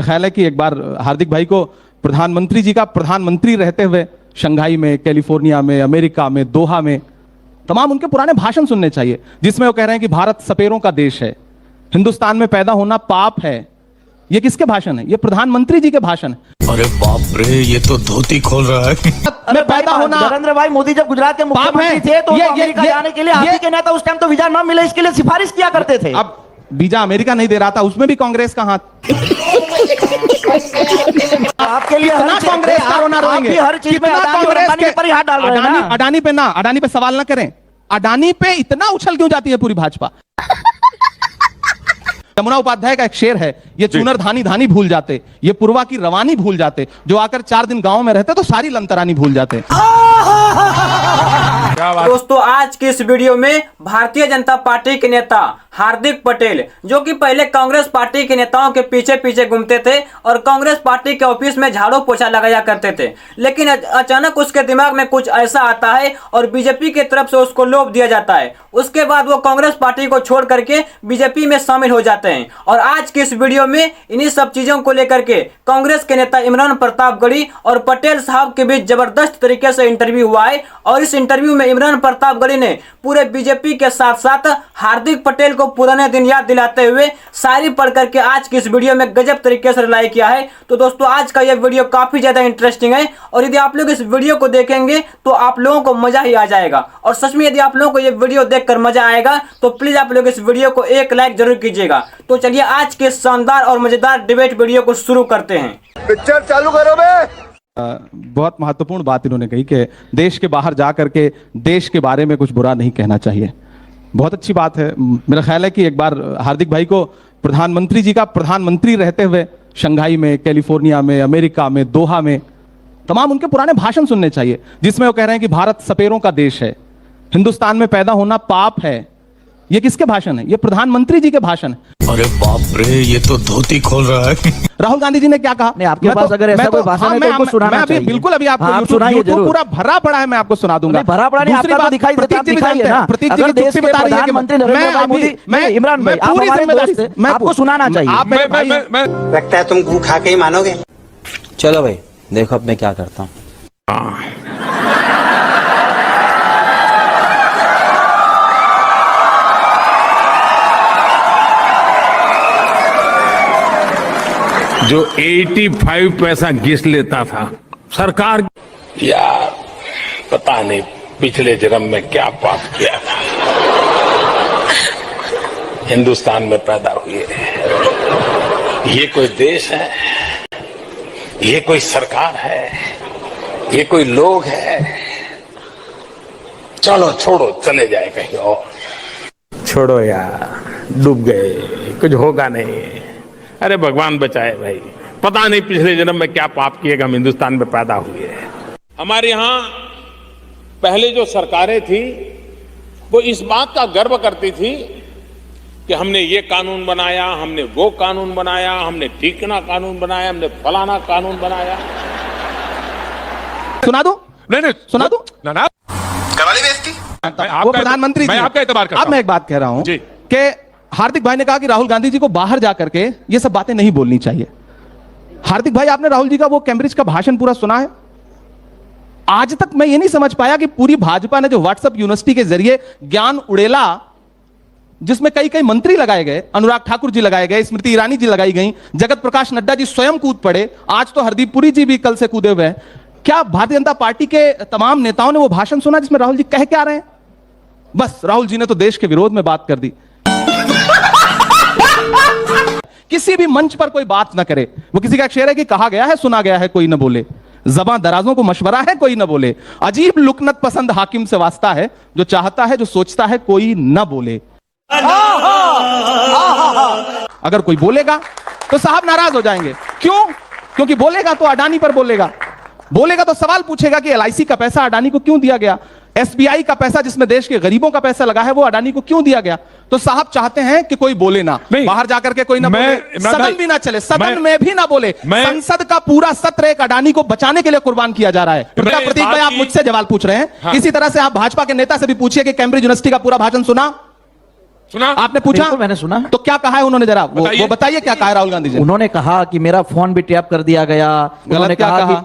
ख्याल है कि एक बार हार्दिक भाई को प्रधानमंत्री जी का प्रधानमंत्री रहते हुए शंघाई में, कैलिफोर्निया में, अमेरिका में, दोहा में तमाम उनके पुराने भाषण सुनने चाहिए, जिसमें वो कह रहे हैं कि भारत सपेरों का देश है, हिंदुस्तान में पैदा होना पाप है। ये किसके भाषण है? ये प्रधानमंत्री जी के भाषण है। अरे बाप रे, ये तो धोती खोल रहा है। अरे पैदा होना नरेंद्र भाई मोदी जब गुजरात के मुख्यमंत्री थे तो अमेरिका जाने के लिए हाथी के नेता उस टाइम तो वीजा न मिले इसके लिए सिफारिश किया करते थे। अब वीजा अमेरिका नहीं दे रहा था, उसमें भी कांग्रेस का हाथ। आपके लिए कांग्रेस का रोना रोएंगे, हर चीज में अडानी पर ही हाथ डाल रहे हैं ना। अडानी पे सवाल ना करें। अडानी पे इतना उछल क्यों जाती है पूरी भाजपा? यमुना उपाध्याय का एक शेर है, ये चूनर धानी धानी भूल जाते, ये पूर्वा की रवानी भूल जाते, जो आकर 4 दिन गांव में रहते तो सारी लंतरानी भूल जाते। दोस्तों, आज की इस वीडियो में भारतीय जनता पार्टी के नेता हार्दिक पटेल, जो कि पहले कांग्रेस पार्टी के नेताओं के पीछे पीछे घूमते थे और कांग्रेस पार्टी के ऑफिस में झाड़ू पोछा लगाया करते थे, लेकिन अचानक उसके दिमाग में कुछ ऐसा आता है और बीजेपी की तरफ से उसको लोभ दिया जाता है। उसके बाद वो कांग्रेस पार्टी को छोड़ करके बीजेपी में शामिल हो जाते हैं। और आज की इस वीडियो में इन्हीं सब चीजों को लेकर के कांग्रेस के नेता इमरान प्रतापगढ़ी और पटेल साहब के बीच जबरदस्त तरीके से इंटरव्यू हुआ है। और इस इंटरव्यू में इमरान प्रतापगढ़ी ने पूरे बीजेपी के साथ साथ हार्दिक पटेल को पुराने दिन याद दिलाते हुए शायरी पढ़ करके आज की इस वीडियो में गजब तरीके से रिलाई किया है। तो दोस्तों, आज का यह वीडियो काफी ज्यादा इंटरेस्टिंग है और यदि आप लोग इस वीडियो को देखेंगे तो आप लोगों को मजा ही आ जाएगा। और सच में यदि आप लोगों को यह वीडियो देखकर मजा आएगा तो प्लीज आप लोग इस वीडियो को एक लाइक जरूर कीजिएगा। तो चलिए आज के शानदार और मजेदार डिबेट वीडियो को शुरू करते हैं। पिक्चर चालू करो बे। बहुत महत्वपूर्ण बात इन्होंने कही कि देश के बाहर जा करके देश के बारे में कुछ बुरा नहीं कहना चाहिए। बहुत अच्छी बात है। मेरा ख्याल है कि एक बार हार्दिक भाई को प्रधानमंत्री जी का प्रधानमंत्री रहते हुए शंघाई में, कैलिफोर्निया में, अमेरिका में, दोहा में तमाम उनके पुराने भाषण सुनने चाहिए, जिसमें वो कह रहे हैं कि भारत सपेरों का देश है, हिंदुस्तान में पैदा होना पाप है। ये किसके भाषण है? ये प्रधानमंत्री जी के भाषण है। अरे बाप रे, ये तो धोती खोल रहा है। राहुल गांधी जी ने क्या कहा? नहीं, आपके पास अगर ऐसा कोई भाषण है तो उनको सुनाना चाहिए। बिल्कुल, अभी आपको YouTube पूरा भरा पड़ा है, मैं आपको सुना दूंगा। भरा पड़ा नहीं, आपका तो दिखाई देता है ना। अगर देश के प्रधानमंत्री नरेंद्र भाई मोदी, इमरान भाई, आप हमारे दोस्त हैं, आपको सुनाना चाहिए। लगता है तुम गू खा के ही मानोगे। चलो भाई, देखो अब मैं क्या करता हूँ। जो 85 पैसा घिस लेता था सरकार, यार पता नहीं पिछले जन्म में क्या पाप किया था, हिंदुस्तान में पैदा हुए। ये कोई देश है? ये कोई सरकार है? ये कोई लोग है? चलो छोड़ो, चले जाए कहीं और। छोड़ो यार, डूब गए, कुछ होगा नहीं। अरे भगवान बचाए भाई, पता नहीं पिछले जन्म में क्या पाप किएगा, हम हिंदुस्तान में पैदा हुए हैं। हमारे यहाँ पहले जो सरकारें थी वो इस बात का गर्व करती थी कि हमने ये कानून बनाया, हमने वो कानून बनाया, हमने ठीकना कानून बनाया, हमने फलाना कानून बनाया। सुना दो? नहीं, सुना दो ना करवाली बेइज्जती। वो प्रधानमंत्री जी, आपका एतबार करता हूं। अब मैं एक बात कह रहा हूं कि हार्दिक भाई ने कहा कि राहुल गांधी जी को बाहर जाकर के ये सब बातें नहीं बोलनी चाहिए। हार्दिक भाई, आपने राहुल जी का वो कैम्ब्रिज का भाषण पूरा सुना है? आज तक मैं ये नहीं समझ पाया कि पूरी भाजपा ने जो व्हाट्सएप यूनिवर्सिटी के जरिए ज्ञान उड़ेला, जिसमें कई कई मंत्री लगाए गए, अनुराग ठाकुर जी लगाए गए, स्मृति ईरानी जी लगाई गई, जगत प्रकाश नड्डा जी स्वयं कूद पड़े, आज तो हरदीप पुरी जी भी कल से कूदे हुए हैं। क्या भारतीय जनता पार्टी के तमाम नेताओं ने वो भाषण सुना जिसमें राहुल जी कह क्या रहे हैं? बस राहुल जी ने तो देश के विरोध में बात कर दी। किसी भी मंच पर कोई बात ना करे। वो किसी का एक शेर है कि कहा गया है सुना गया है कोई न बोले, ज़बां दराजों को मशवरा है कोई न बोले, अजीब लुकनत पसंद हाकिम से वास्ता है, जो चाहता है जो सोचता है कोई न बोले। अगर कोई बोलेगा तो साहब नाराज हो जाएंगे। क्यों? क्योंकि बोलेगा तो अडानी पर बोलेगा तो सवाल पूछेगा कि LIC का पैसा अडानी को क्यों दिया गया, SBI का पैसा जिसमें देश के गरीबों का पैसा लगा है वो अडानी को क्यों दिया गया। तो साहब चाहते हैं कि कोई बोले ना, बाहर जाकर के कोई ना बोले, सदन भी ना चले, सदन में भी ना बोले। संसद का पूरा सत्र एक अडानी को बचाने के लिए कुर्बान किया जा रहा है। प्रतीक भाई, आप मुझसे सवाल पूछ रहे हैं, इसी तरह से आप भाजपा के नेता से भी पूछिए कि कैम्ब्रिज यूनिवर्सिटी का पूरा भाषण सुना? सुना आपने पूछा? बिल्कुल मैंने सुना। तो क्या कहा है उन्होंने, जरा वो बताइए क्या कहा है राहुल गांधी जी ने? उन्होंने कहा कि मेरा फोन भी टैप कर दिया गया। उन्होंने क्या कहा?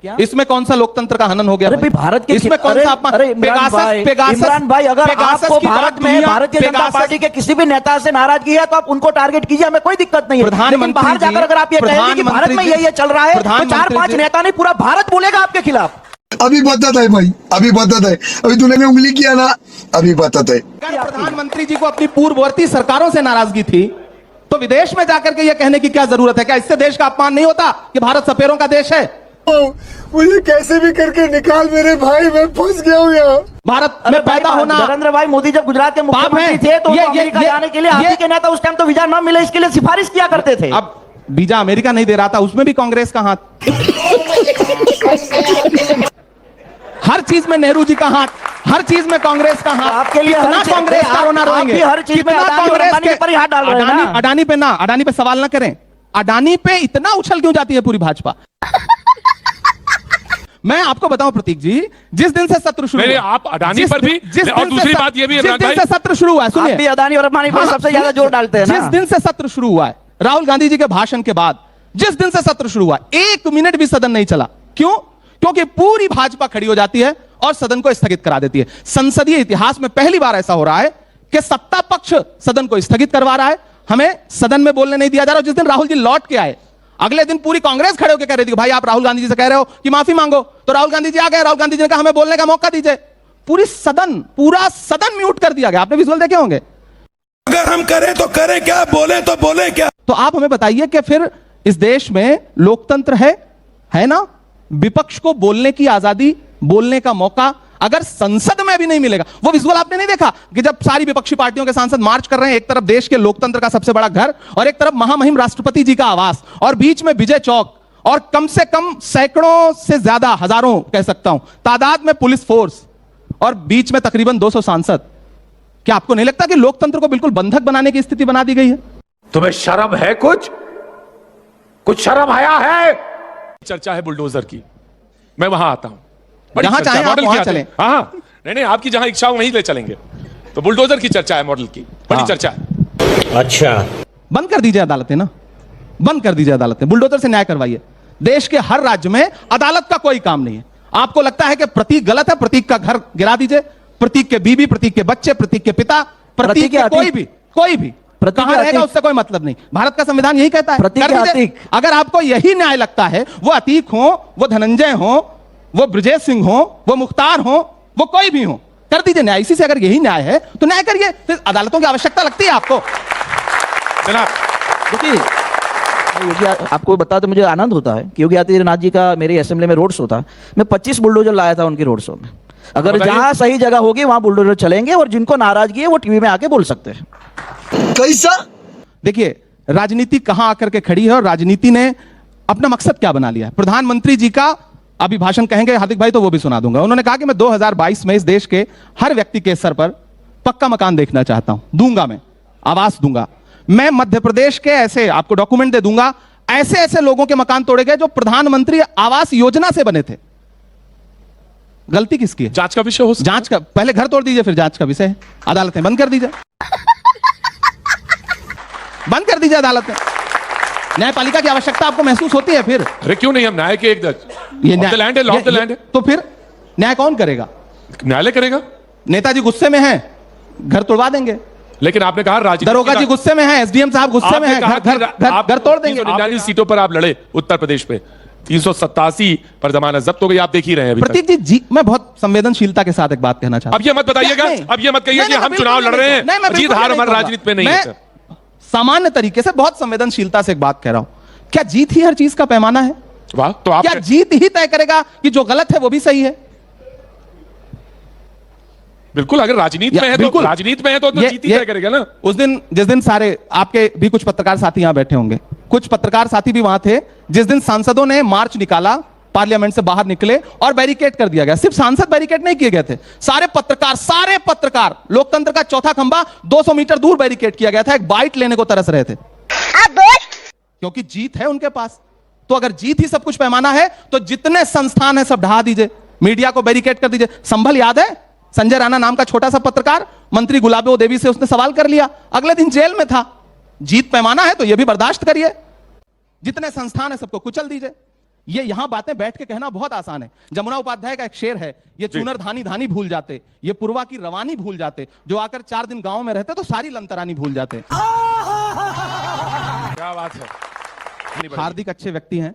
क्या? इसमें कौन सा लोकतंत्र का हनन हो गया? अरे भाई भारत के इसमें कौन सा अपमान? अरे इमरान भाई अगर आपको भारत में भारतीय जनता पार्टी के किसी भी नेता से नाराजगी है तो आप उनको टारगेट कीजिए, हमें कोई दिक्कत नहीं है। लेकिन बाहर जाकर अगर आप ये कहेंगे कि भारत में ये चल रहा है तो 4-5 नेता नहीं पूरा भारत बोलेगा आपके खिलाफ। अभी बदत है भाई, अभी बदत है। अभी तूने उंगली किया ना, अभी बदत है। अगर प्रधानमंत्री जी को अपनी पूर्ववर्ती सरकारों से नाराजगी थी तो विदेश में जाकर के यह कहने की क्या जरूरत है? क्या इससे देश का अपमान नहीं होता कि भारत सपेरों का देश है? मुझे कैसे भी करके निकाल मेरे भाई, मैं फंस गया हूँ यहाँ। भारत में पैदा होना। नरेंद्र भाई मोदी जब गुजरात के मुख्यमंत्री थे तो अमेरिका जाने के लिए आप ही के नेता उस टाइम तो वीजा न मिले इसके लिए सिफारिश किया करते थे। अब वीजा अमेरिका नहीं दे रहा था, उसमें भी कांग्रेस का हाथ। हर चीज में नेहरू जी का हाथ, हर चीज में कांग्रेस का हाथ। आपके लिए कांग्रेस का रोना रोएंगे, हर चीज में अडानी पर ही हाथ डाल रहे हैं। अडानी पे सवाल ना करें। अडानी पे इतना उछल क्यों जाती है पूरी भाजपा? मैं आपको बताऊं प्रतीक जी, जिस दिन से सत्र शुरू हुआ, आप अडानी पर भी, और दूसरी बात ये भी जिस दिन से सत्र शुरू हुआ है, सुनिए, आप भी अडानी और अंबानी पर सबसे ज्यादा जोर डालते हैं ना। जिस दिन से सत्र शुरू हुआ है, राहुल गांधी जी के भाषण के बाद जिस दिन से सत्र शुरू हुआ, 1 मिनट भी सदन नहीं चला। क्यों? क्योंकि पूरी भाजपा खड़ी हो जाती है और सदन को स्थगित करा देती है। संसदीय इतिहास में पहली बार ऐसा हो रहा है कि सत्ता पक्ष सदन को स्थगित करवा रहा है, हमें सदन में बोलने नहीं दिया जा रहा। जिस दिन राहुल जी लौट के आए, अगले दिन पूरी कांग्रेस खड़े होकर कह रही थी भाई आप राहुल गांधी जी से कह रहे हो कि माफी मांगो, तो राहुल गांधी जी आ गए। राहुल गांधी जी ने कहा हमें बोलने का मौका दीजिए। पूरा सदन म्यूट कर दिया गया। आपने विजुअल देखे होंगे। अगर हम करें तो करें क्या, बोले तो बोले क्या? तो आप हमें बताइए कि फिर इस देश में लोकतंत्र है ना? विपक्ष को बोलने की आजादी, बोलने का मौका अगर संसद में भी नहीं मिलेगा। वो विजुअल आपने नहीं देखा कि जब सारी विपक्षी पार्टियों के सांसद मार्च कर रहे हैं, एक तरफ देश के लोकतंत्र का सबसे बड़ा घर और एक तरफ महामहिम राष्ट्रपति जी का आवास और बीच में विजय चौक और कम से कम सैकड़ों से ज्यादा, हजारों कह सकता हूं तादाद में पुलिस फोर्स और बीच में तकरीबन 200 सांसद। क्या आपको नहीं लगता कि लोकतंत्र को बिल्कुल बंधक बनाने की स्थिति बना दी गई है? तुम्हें शर्म है? कुछ शर्म आया है? चर्चा है बुलडोजर की, मैं वहां आता हूं। जहां चाहे आप वहां चलें। हाँ, नहीं आपकी जहां इच्छा हो वहीं ले चलेंगे। तो बुलडोजर की चर्चा है, मॉडल की बड़ी चर्चा है। अच्छा, बंद कर दीजिए अदालतें ना, बंद कर दीजिए अदालतें, बुलडोजर से न्याय करवाइए। देश के हर राज्य में अदालत का कोई काम नहीं है। आपको लगता है कि प्रतीक गलत है, प्रतीक का घर गिरा दीजिए। प्रतीक के बीवी, प्रतीक के बच्चे, प्रतीक के पिता, प्रतीक के कोई भी कहां रहेगा उससे कोई मतलब नहीं। भारत का संविधान यही कहता है, कर दीजिए। अगर आपको यही न्याय लगता है, वो अतीक हो, वो धनंजय हो, वो ब्रजेश सिंह हो, वो मुख्तार हो, वो कोई भी हो, कर दीजिए न्याय। इसी से अगर यही न्याय है तो न्याय करिए। फिर अदालतों की आवश्यकता लगती है आपको? देखिए योगी, आपको बता तो मुझे आनंद होता है कि योगी आदित्यनाथ जी का मेरे असेंबली में रोड शो था। मैं 25 बुलडोजर लाया था उनके रोड शो में। अगर जहां सही जगह होगी वहां बुलडोजर चलेंगे और जिनको नाराजगी है वो टीवी में आके बोल सकते हैं। कैसा? देखिए राजनीति कहां आकर के खड़ी है और राजनीति ने अपना मकसद क्या बना लिया है। प्रधानमंत्री जी का अभी भाषण कहेंगे हार्दिक भाई तो वो भी सुना दूंगा। उन्होंने कहा कि मैं 2022 में इस देश के हर व्यक्ति के सर पर पक्का मकान देखना चाहता हूं, दूंगा, मैं आवास दूंगा। मैं मध्य प्रदेश के ऐसे, आपको डॉक्यूमेंट दे दूंगा, ऐसे ऐसे लोगों के मकान तोड़े गए जो प्रधानमंत्री आवास योजना से बने थे। गलती किसकी है? जांच का विषय हो, जांच का, पहले घर तोड़ दीजिए फिर जांच का विषय है। अदालतें बंद कर दीजिए, बंद कर दीजिए अदालतें। न्यायपालिका की आवश्यकता आपको महसूस होती है फिर? अरे क्यों नहीं, हम न्याय के एक ये लैंड है, लॉ ऑफ द लैंड है। तो फिर न्याय कौन करेगा? न्यायालय करेगा। नेताजी गुस्से में हैं, घर तोड़वा देंगे। लेकिन आपने कहा राजनीति, दरोगा जी गुस्से में हैं, एसडीएम साहब गुस्से में हैं, घर तोड़ देंगे। 399 सीटों पर आप लड़े उत्तर प्रदेश पे, 387 पर जमानत जब्त हो गई, आप देख ही रहे हैं। प्रतीक जी, मैं बहुत संवेदनशीलता के साथ एक बात कहना चाहता हूं। अब ये मत बताइएगा, अब ये मत कहिए कि हम चुनाव लड़ रहे हैं, जीत हार हमारी राजनीति में नहीं है। सामान्य तरीके से बहुत संवेदनशीलता से एक बात कह रहा हूं। क्या जीत ही हर चीज का पैमाना है? वाह, तो आप क्या जीत ही तय करेगा कि जो गलत है वो भी सही है? बिल्कुल, अगर राजनीति में है तो राजनीति में है तो जीत ही तय करेगा ना। उस दिन, जिस दिन सारे आपके भी कुछ पत्रकार साथी यहां बैठे होंगे, कुछ पत्रकार साथी भी वहां थे, जिस दिन सांसदों ने मार्च निकाला, पार्लियामेंट से बाहर निकले और बैरिकेड कर दिया गया। सिर्फ सांसद बैरिकेड नहीं किए गए थे, सारे पत्रकार, लोकतंत्र का चौथा खंबा 200 मीटर दूर बैरिकेड किया गया था। एक बाइट लेने को तरस रहे थे, क्योंकि जीत है उनके पास। तो अगर जीत ही सब कुछ पैमाना है तो जितने संस्थान है सब ढहा दीजिए, मीडिया को बैरिकेड कर दीजिए। संभल याद है? संजय राणा नाम का छोटा सा पत्रकार मंत्री गुलाबो देवी से उसने सवाल कर लिया, अगले दिन जेल में था। जीत पैमाना है तो यह भी बर्दाश्त करिए, जितने संस्थान है सबको कुचल दीजिए। ये यहां बातें बैठ के कहना बहुत आसान है। जमुना उपाध्याय का एक शेर है, ये चूनर धानी धानी भूल जाते, ये पूर्वा की रवानी भूल जाते, जो आकर 4 दिन गांव में रहते तो सारी लंतरानी भूल जाते। क्या बात है। हार्दिक अच्छे व्यक्ति हैं,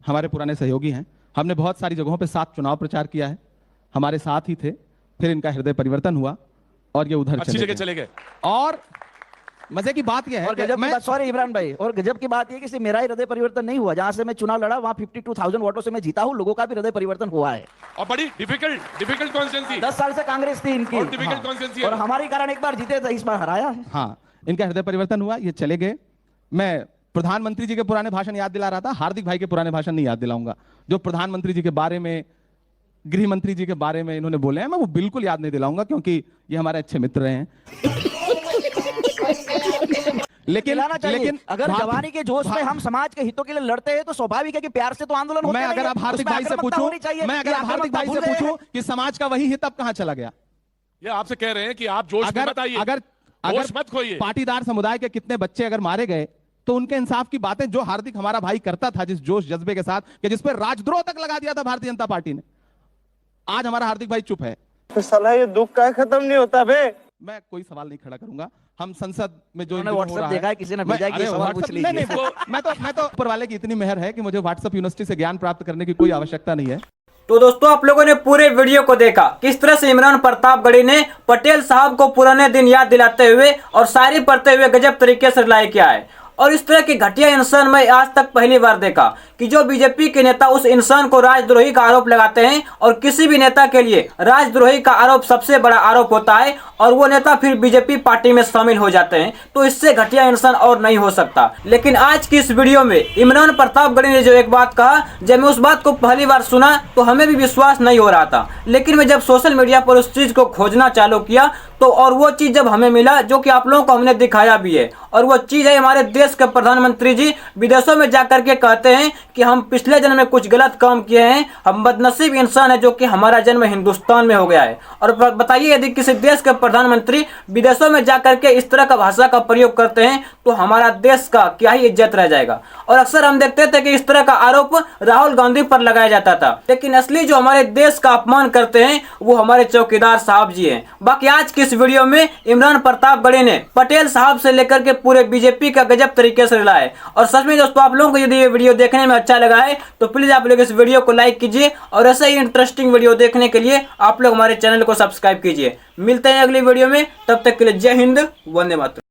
हमारे पुराने सहयोगी हैं, हमने बहुत सारी जगहों पे साथ चुनाव प्रचार किया है, हमारे साथ ही थे, फिर इनका हृदय परिवर्तन हुआ और ये उधर चले गए। और मजे की बात यह है, और गजब की बात, सॉरी इमरान भाई, और गजब की बात यह कि सिर्फ मेरा ही हृदय परिवर्तन नहीं हुआ, जहां से मैं चुनाव लड़ा वहां 52,000 वोटों से मैं जीता हूं, लोगों का भी हृदय परिवर्तन हुआ है। और बड़ी डिफिकल्ट कॉन्स्टिट्यूंसी, 10 साल से कांग्रेस थी इनकी, डिफिकल्ट कॉन्स्टिट्यूंसी, और हमारे कारण एक बार जीते थे, इस बार हराया है। हाँ, इनका हृदय परिवर्तन हुआ, ये चले गए। मैं प्रधानमंत्री जी के पुराने भाषण याद दिला रहा था, हार्दिक भाई के पुराने भाषण नहीं याद दिलाऊंगा। जो प्रधानमंत्री जी के बारे में, गृह मंत्री जी के बारे में इन्होंने बोले हैं, मैं वो बिल्कुल याद नहीं दिलाऊंगा, क्योंकि ये हमारे अच्छे मित्र हैं। लेकिन अगर जवानी के जोश में हम समाज के हितों के लिए लड़ते हैं तो स्वाभाविक है कि प्यार से तो आंदोलन होते मैं अगर आप हार्दिक भाई से पूछूं, कि समाज का वही हित अब कहां चला गया। ये आपसे कह रहे हैं कि आप जोश में मत आइए, अगर मत खोइए। पाटीदार समुदाय के कितने बच्चे अगर मारे गए तो उनके इंसाफ की बातें जो हार्दिक हमारा भाई करता था, जिस जोश जज्बे के साथ, कि जिस पर राजद्रोह तक लगा दिया था भारतीय जनता पार्टी ने, आज हमारा हार्दिक भाई चुप है। तो साला ये दुख का खत्म नहीं होता बे। मैं कोई सवाल नहीं खड़ा करूंगा। हम संसद में जो व्हाट्सएप देखा है, किसी ने भेजा कि सवाल पूछ लीजिए। नहीं, मैं तो ऊपर वाले की इतनी मेहर है कि मुझे व्हाट्सएप यूनिवर्सिटी से ज्ञान प्राप्त करने की कोई आवश्यकता नहीं है। तो दोस्तों, आप लोगों ने पूरे वीडियो को देखा, किस तरह से इमरान प्रतापगढ़ी ने पटेल साहब को पुराने दिन याद दिलाते हुए और शायरी पढ़ते हुए गजब तरीके से रिलाई किया है। और इस तरह की घटिया इंसान मैं आज तक पहली बार देखा कि जो बीजेपी के नेता उस इंसान को राजद्रोही का आरोप लगाते हैं, और किसी भी नेता के लिए राजद्रोही का आरोप सबसे बड़ा आरोप होता है, और वो नेता फिर बीजेपी पार्टी में शामिल हो जाते हैं, तो इससे घटिया इंसान और नहीं हो सकता। लेकिन आज की इस वीडियो में इमरान प्रतापगढ़ी ने जो एक बात कहा, जब मैं उस बात को पहली बार सुना तो हमें भी विश्वास नहीं हो रहा था, लेकिन मैं जब सोशल मीडिया पर उस चीज को खोजना चालू किया तो और वो चीज जब हमें मिला, जो कि आप लोगों को हमने दिखाया भी है, और वो चीज है हमारे देश के प्रधानमंत्री जी विदेशों में जाकर के कहते हैं कि हम पिछले जन्म में कुछ गलत काम किए हैं, हम बदनसीब इंसान है, जो कि हमारा जन्म हिंदुस्तान में हो गया है। और बताइए, यदि किसी देश के प्रधानमंत्री विदेशों में जाकर के इस तरह का भाषा का प्रयोग करते हैं तो हमारा देश का क्या ही इज्जत रह जाएगा। और अक्सर हम देखते थे कि इस तरह का आरोप राहुल गांधी पर लगाया जाता था, लेकिन असली जो हमारे देश का अपमान करते हैं वो हमारे चौकीदार साहब जी हैं। बाकी आज की इस वीडियो में इमरान प्रतापगढ़ी ने पटेल साहब से लेकर के पूरे बीजेपी का गजब तरीके से रिलाया है। और सच में दोस्तों, आप लोगों को यदि ये वीडियो देखने में अच्छा लगा है तो प्लीज आप लोग इस वीडियो को लाइक कीजिए, और ऐसे ही इंटरेस्टिंग वीडियो देखने के लिए आप लोग हमारे चैनल को सब्सक्राइब कीजिए। मिलते हैं अगली वीडियो में, तब तक के लिए जय हिंद, वंदे मातरम।